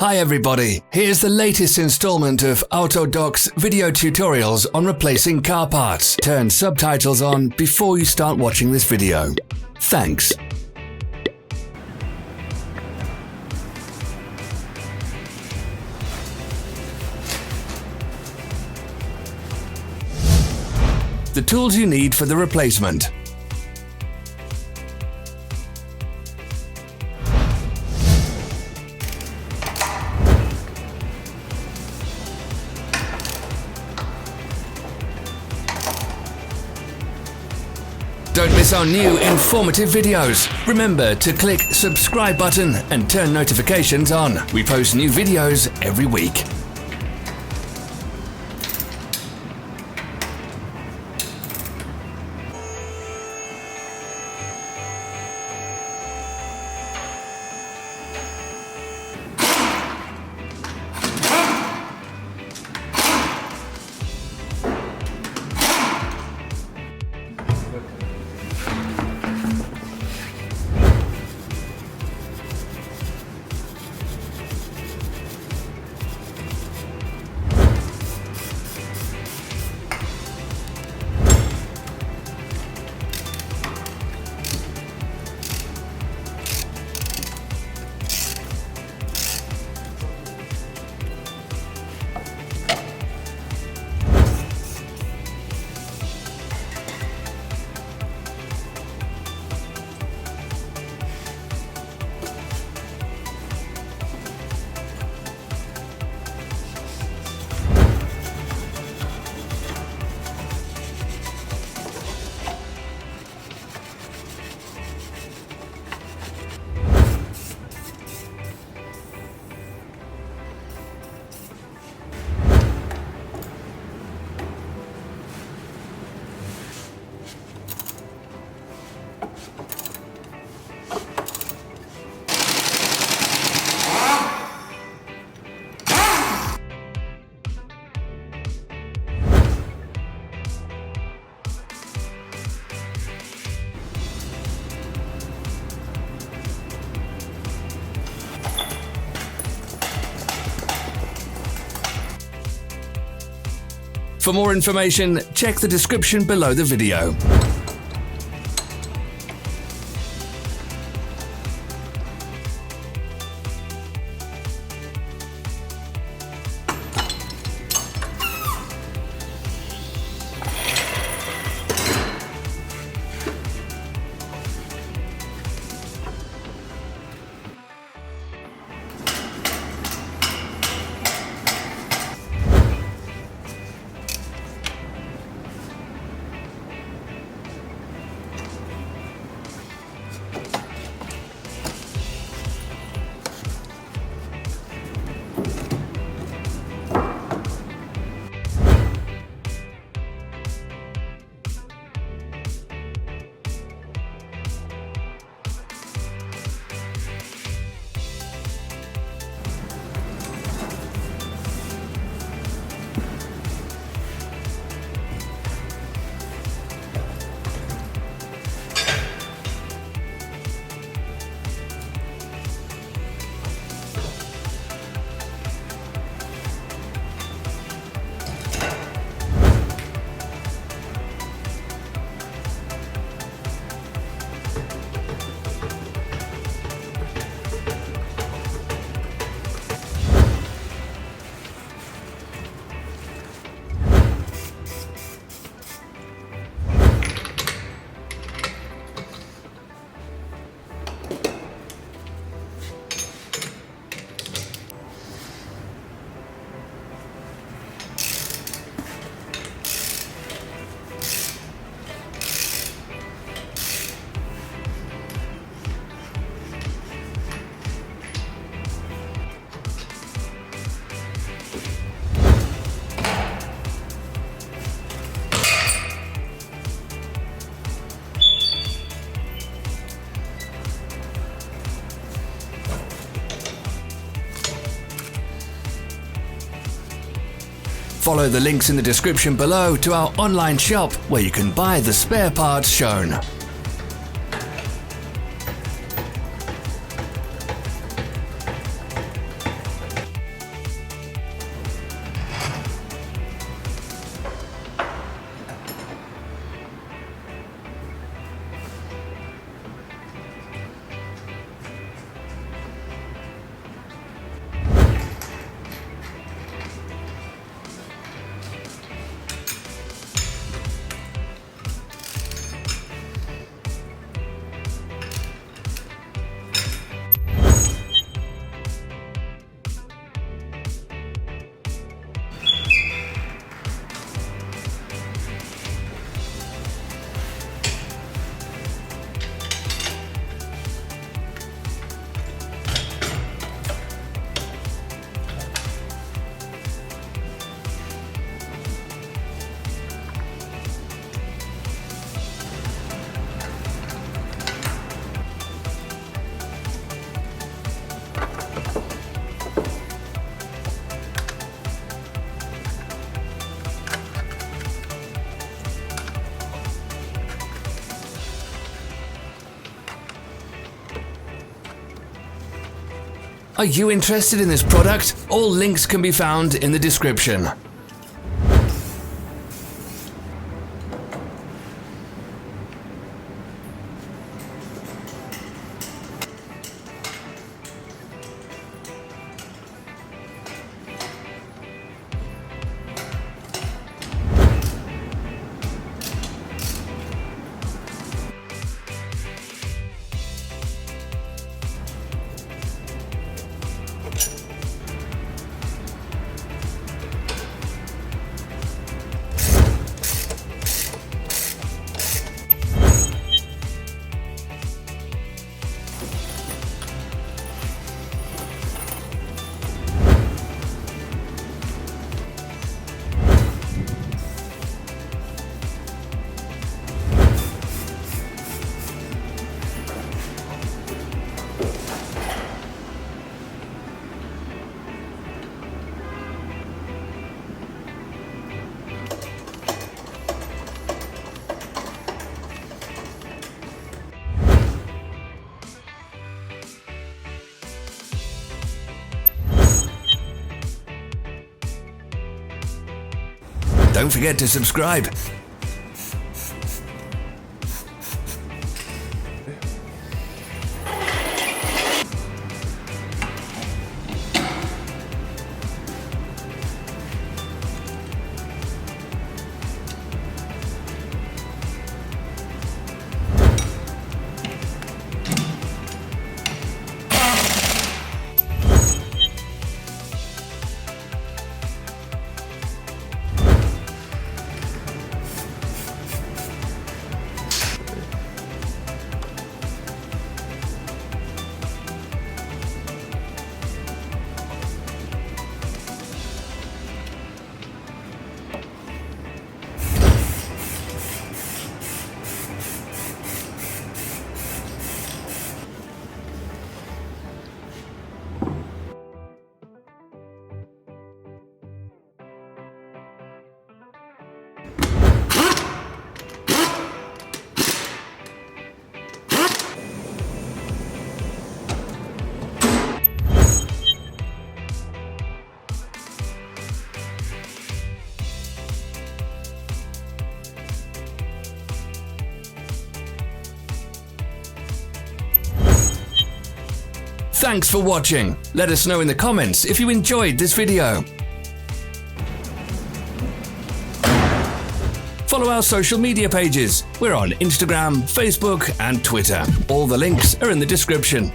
Hi everybody, here's the latest installment of Autodoc's video tutorials on replacing car parts. Turn subtitles on before you start watching this video. Thanks. The tools you need for the replacement. Don't miss our new informative videos. Remember to click subscribe button and turn notifications on. We post new videos every week. For more information, check the description below the video. Follow the links in the description below to our online shop where you can buy the spare parts shown. Are you interested in this product? All links can be found in the description. Don't forget to subscribe. Thanks for watching. Let us know in the comments if you enjoyed this video. Follow our social media pages. We're on Instagram, Facebook, and Twitter. All the links are in the description.